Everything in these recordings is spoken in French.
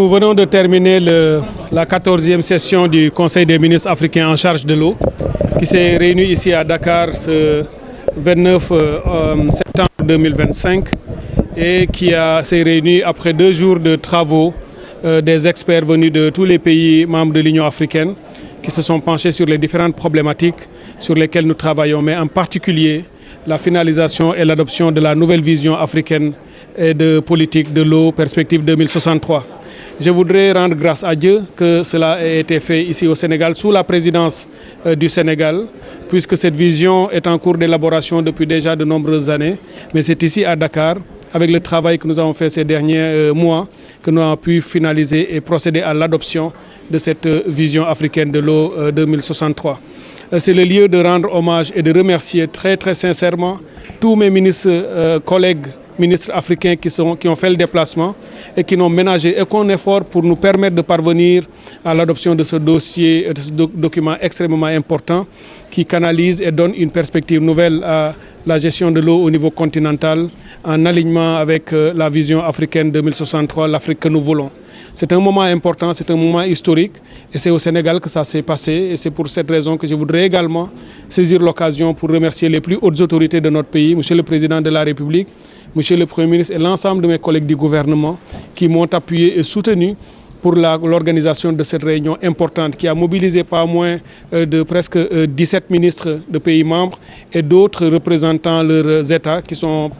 Nous venons de terminer la 14e session du Conseil des ministres africains en charge de l'eau qui s'est réuni ici à Dakar ce 29 septembre 2025 et qui s'est réuni après 2 jours de travaux des experts venus de tous les pays membres de l'Union africaine qui se sont penchés sur les différentes problématiques sur lesquelles nous travaillons, mais en particulier la finalisation et l'adoption de la nouvelle vision africaine et de politique de l'eau, perspective 2063. Je voudrais rendre grâce à Dieu que cela ait été fait ici au Sénégal, sous la présidence du Sénégal, puisque cette vision est en cours d'élaboration depuis déjà de nombreuses années. Mais c'est ici à Dakar, avec le travail que nous avons fait ces derniers mois, que nous avons pu finaliser et procéder à l'adoption de cette vision africaine de l'eau 2063. C'est le lieu de rendre hommage et de remercier très très sincèrement tous mes ministres, collègues, ministres africains qui ont fait le déplacement et qui n'ont ménagé aucun effort pour nous permettre de parvenir à l'adoption de ce dossier, de ce document extrêmement important qui canalise et donne une perspective nouvelle à la gestion de l'eau au niveau continental en alignement avec la vision africaine 2063, l'Afrique que nous voulons. C'est un moment important, c'est un moment historique et c'est au Sénégal que ça s'est passé et c'est pour cette raison que je voudrais également saisir l'occasion pour remercier les plus hautes autorités de notre pays, Monsieur le Président de la République, Monsieur le Premier ministre et l'ensemble de mes collègues du gouvernement qui m'ont appuyé et soutenu pour l'organisation de cette réunion importante qui a mobilisé pas moins de presque 17 ministres de pays membres et d'autres représentant leurs États qui sont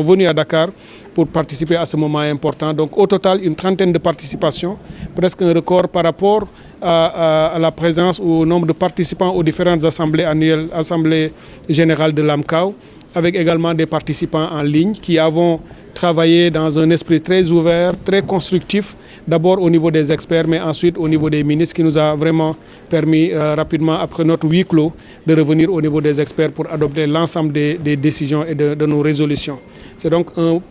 venus à Dakar pour participer à ce moment important. Donc au total, une trentaine de participations, presque un record par rapport à la présence ou au nombre de participants aux différentes assemblées annuelles, assemblées générales de l'AMCAO, avec également des participants en ligne qui avons travaillé dans un esprit très ouvert, très constructif, d'abord au niveau des experts, mais ensuite au niveau des ministres, qui nous a vraiment permis rapidement, après notre huis clos, de revenir au niveau des experts pour adopter l'ensemble des décisions et de nos résolutions. C'est donc un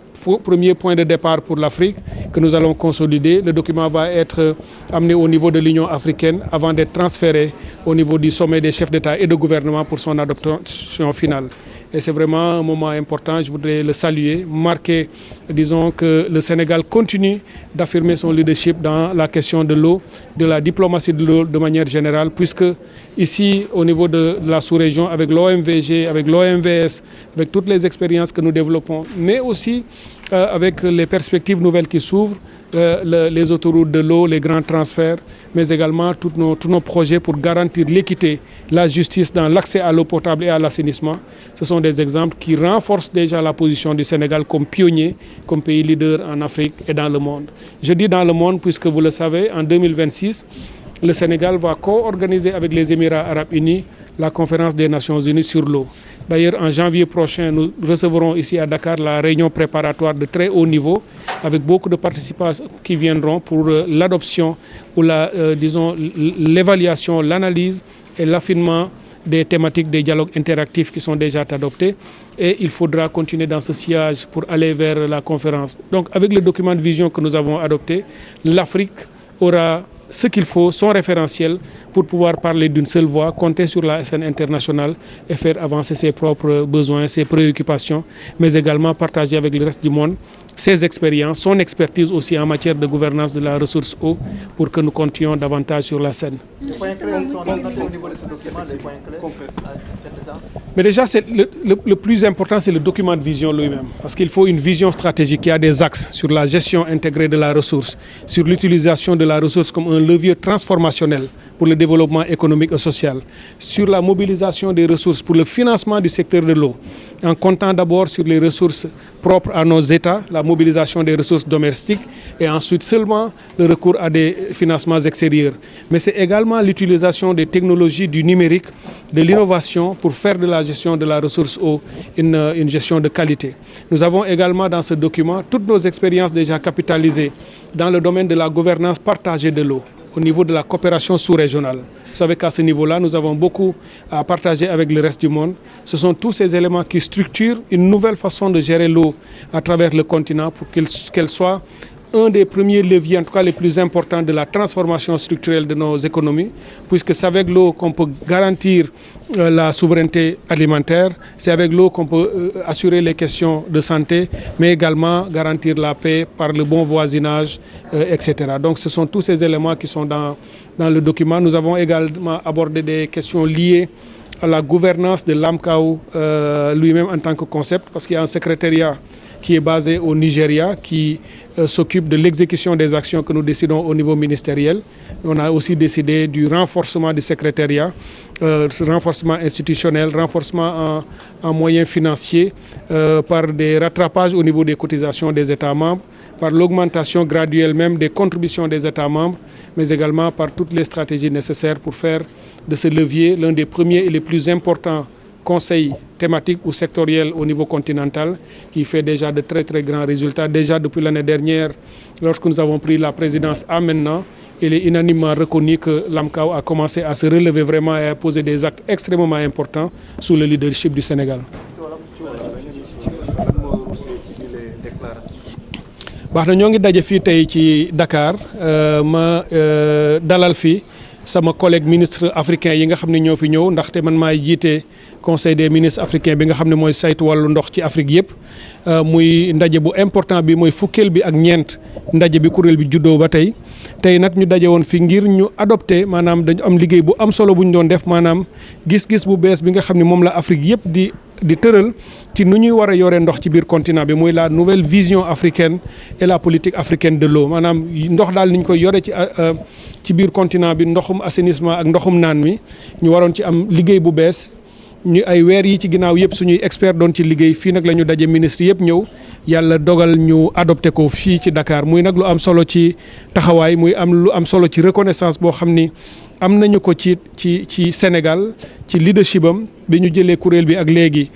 premier point de départ pour l'Afrique que nous allons consolider. Le document va être amené au niveau de l'Union africaine avant d'être transféré au niveau du sommet des chefs d'État et de gouvernement pour son adoption finale. Et c'est vraiment un moment important, je voudrais le saluer, marquer, disons, que le Sénégal continue d'affirmer son leadership dans la question de l'eau, de la diplomatie de l'eau de manière générale, puisque ici, au niveau de la sous-région, avec l'OMVG, avec l'OMVS, avec toutes les expériences que nous développons, mais aussi avec les perspectives nouvelles qui s'ouvrent, les autoroutes de l'eau, les grands transferts, mais également tous nos projets pour garantir l'équité, la justice dans l'accès à l'eau potable et à l'assainissement. Ce sont des exemples qui renforcent déjà la position du Sénégal comme pionnier, comme pays leader en Afrique et dans le monde. Je dis dans le monde puisque vous le savez, en 2026, le Sénégal va co-organiser avec les Émirats arabes unis la conférence des Nations unies sur l'eau. D'ailleurs, en janvier prochain, nous recevrons ici à Dakar la réunion préparatoire de très haut niveau avec beaucoup de participants qui viendront pour l'adoption ou l'évaluation, l'analyse et l'affinement des thématiques des dialogues interactifs qui sont déjà adoptés. Et il faudra continuer dans ce sillage pour aller vers la conférence. Donc, avec le document de vision que nous avons adopté, l'Afrique aura ce qu'il faut, son référentiel, pour pouvoir parler d'une seule voix, compter sur la scène internationale et faire avancer ses propres besoins, ses préoccupations, mais également partager avec le reste du monde ses expériences, son expertise aussi en matière de gouvernance de la ressource eau pour que nous comptions davantage sur la scène. Les points clés sont notés au niveau de ce document, les points clés concrets. Mais déjà, le plus important, c'est le document de vision lui-même. Parce qu'il faut une vision stratégique qui a des axes sur la gestion intégrée de la ressource, sur l'utilisation de la ressource comme un levier transformationnel pour le développement économique et social, sur la mobilisation des ressources pour le financement du secteur de l'eau, en comptant d'abord sur les ressources propres à nos États, la mobilisation des ressources domestiques et ensuite seulement le recours à des financements extérieurs. Mais c'est également l'utilisation des technologies du numérique, de l'innovation pour faire de la gestion de la ressource eau une gestion de qualité. Nous avons également dans ce document toutes nos expériences déjà capitalisées dans le domaine de la gouvernance partagée de l'eau, au niveau de la coopération sous-régionale. Vous savez qu'à ce niveau-là, nous avons beaucoup à partager avec le reste du monde. Ce sont tous ces éléments qui structurent une nouvelle façon de gérer l'eau à travers le continent pour qu'elle soit un des premiers leviers, en tout cas les plus importants de la transformation structurelle de nos économies, puisque c'est avec l'eau qu'on peut garantir la souveraineté alimentaire, c'est avec l'eau qu'on peut assurer les questions de santé, mais également garantir la paix par le bon voisinage, etc. Donc ce sont tous ces éléments qui sont dans le document. Nous avons également abordé des questions liées à la gouvernance de l'AMCAO lui-même en tant que concept, parce qu'il y a un secrétariat qui est basé au Nigeria, qui s'occupe de l'exécution des actions que nous décidons au niveau ministériel. On a aussi décidé du renforcement du secrétariat, renforcement institutionnel, renforcement en moyens financiers, par des rattrapages au niveau des cotisations des États membres, par l'augmentation graduelle même des contributions des États membres, mais également par toutes les stratégies nécessaires pour faire de ce levier l'un des premiers et les plus importants conseil thématique ou sectoriel au niveau continental qui fait déjà de très très grands résultats. Déjà depuis l'année dernière, lorsque nous avons pris la présidence à maintenant, il est unanimement reconnu que l'AMCAO a commencé à se relever vraiment et à poser des actes extrêmement importants sous le leadership du Sénégal. baax na ñoo ngi daje fii tey ci Dakar ma dalal fi sama collègue ministre africain yi nga xam ne ñoo fi ñëw ndaxte man maay jiite conseil des ministres africains bi nga xam ne mooy saytu wàllu ndox ci Afrique yëpp muy ndaje bu important bi mooy fukkeel bi ak ñeent ndaje bi kuréel bi juddoo ba tey nag ñu daje woon fi ngir ñu adopté maanaam dañu am liggéey bu am solo bu ñu doon def maanaam gis-gis bu bees bi nga xam ne moom la Afrique yëpp di tëral ci nu ñuy war a yore ndox ci biir continent bi muy la nouvelle vision africaine et la politique africaine de l'eau maanaam ndox daal ni ñu koy yore ci biir continent bi ndoxum assainissement ak ndoxum naan mi ñu waroon ci am liggéey bu bees ñu ay weer yi ci ginnaaw yëpp suñuy expert doon ci liggéey fii nag la ñu daje ministre yëpp ñëw yàlla dogal ñu adopté ko fii ci Dakar muy nag lu am solo ci taxawaay muy am lu am solo ci reconnaissance boo xam ni am nañu ko ci Sénégal ci leadership am bi ñu jëlee kuréel bi ak léegi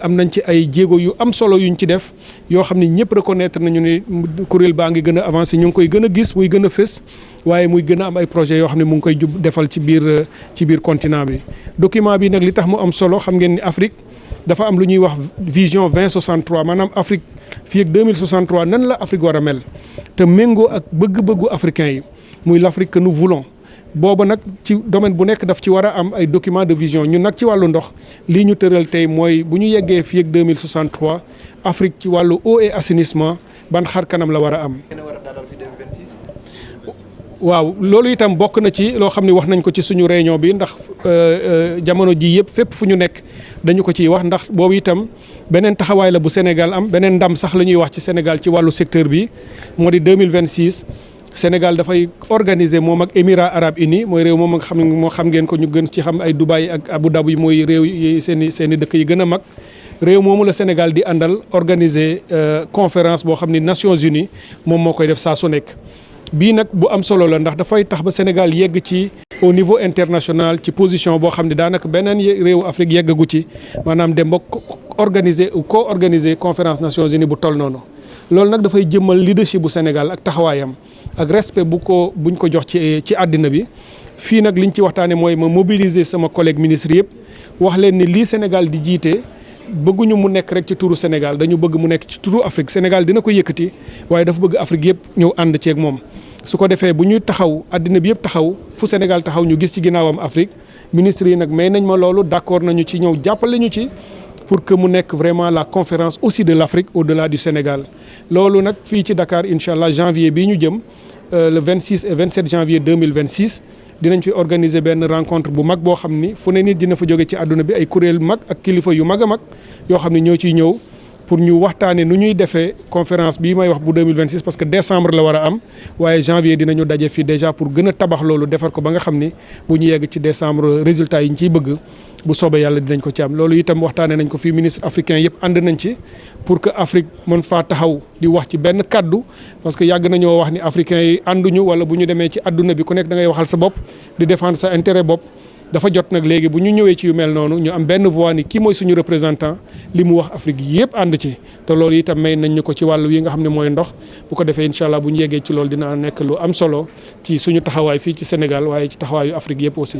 am nañ ci ay jéego yu am solo yuñ ci def yoo xam ni ñëpp reconnaître nañu ni kuréel baa ngi gën a avancé ñu ngi koy gën a gis muy gën a fës waaye muy gën a am ay projets yoo xam ne mu ngi koy defal ci biir continent bi. document bi nag li tax mu am solo xam ngeen ni Afrique dafa am lu ñuy wax vision 2063 maanaam Afrique fii ak 2063 nan la Afrique war a mel te méngoo ak bëgg-bëggu africain yi muy l'Afrique que nous voulons. booba nag ci domaine bu nekk daf ci war a am ay documents de vision ñun nag ci wàllu ndox lii ñu tëral tey mooy bu ñu yeggee fii ak 2063 Afrique ci wàllu eau et assainissement ban xar kanam la war a am. waaw loolu itam bokk na ci loo xam ne wax nañ ko ci suñu réunion bi ndax jamono ji yëpp fépp fu ñu nekk dañu ko ciy wax ndax boobu itam beneen taxawaay la bu Sénégal am beneen ndam sax la ñuy wax ci Sénégal ci wàllu secteur bi moo di 2026. Sénégal dafay organiser moom ak Émirats arabes unis mooy réew moom nga xam ne moo xam ngeen ko ñu gën ci xam ay Dubaï ak Abu Dhabi mooy réew yi seen i dëkk yi gën a mag réew moomu la Sénégal di àndal organiser conférence boo xam ni Nations Unies moom moo koy def saa su nekk. bii nag bu am solo la ndax dafay tax ba Sénégal yegg ci au niveau international ci position boo xam ne daanaka beneen réewu Afrique yeggagu ci maanaam dem ba organiser ou co-organiser conférence Nations Unies bu toll noonu. loolu nag dafay jëmmal leadership bu Sénégal ak taxawaayam ak respect buñ ko jox ci àddina bi fii nag liñ ci waxtaanee mooy ma mobiliser sama collègue ministre yëpp wax leen ni lii Sénégal di jiite bëgguñu mu nekk rek ci turu Sénégal dañu bëgg mu nekk ci turu Afrique Sénégal dina ko yëkkati waaye dafa bëgg Afrique yëpp ñëw ànd ceeg moom. su ko defee bu ñuy taxaw àddina bi yëpp taxaw fu Sénégal taxaw ñu gis ci ginnaawam Afrique ministre yi nag may nañ ma loolu d'accord nañu ci ñëw jàppale ñu ci. pour que mu nekk vraiment la conférence aussi de l'Afrique au-delà du Sénégal loolu nag fii ci Dakar incha allah janvier bii ñu jëm le 26 et 27 janvier 2026 dinañ fi organiser benn rencontre bu mag boo xam ni fu ne nit dina fa jóge ci àdduna bi ay kuréel mag ak kilifa yu mag a mag yoo xam ne ñoo ciy ñëw pour ñu waxtaanee nu ñuy defee conférence bii may wax bu 2026 parce que décembre la war a am waaye janvier dinañu daje fii déjà pour gën a tabax loolu defar ko ba nga xam ni bu ñu yegg ci décembre résultats yi ñu ciy bëgg bu soobee yàlla dinañ ko ci am loolu itam waxtaanee nañ ko fii ministre africain yëpp ànd nañ ci pour que Afrique mën faa taxaw di wax ci benn kaddu parce que yàgg nañoo wax ni africains yi ànduñu wala bu ñu demee ci àdduna bi ku nekk da ngay waxal sa bopp di défendre sa intérêt bopp. dafa jot nag léegi bu ñu ñëwee ci yu mel noonu ñu am benn voix ni kii mooy suñu représentant li mu wax Afrique yëpp ànd ci te loolu itam may nañ ñu ko ci wàllu yi nga xam ne mooy ndox bu ko defee incha allah bu ñu yeggee ci loolu dina nekk lu am solo ci suñu taxawaay fii ci Sénégal waaye ci taxawaayu Afrique yëpp aussi.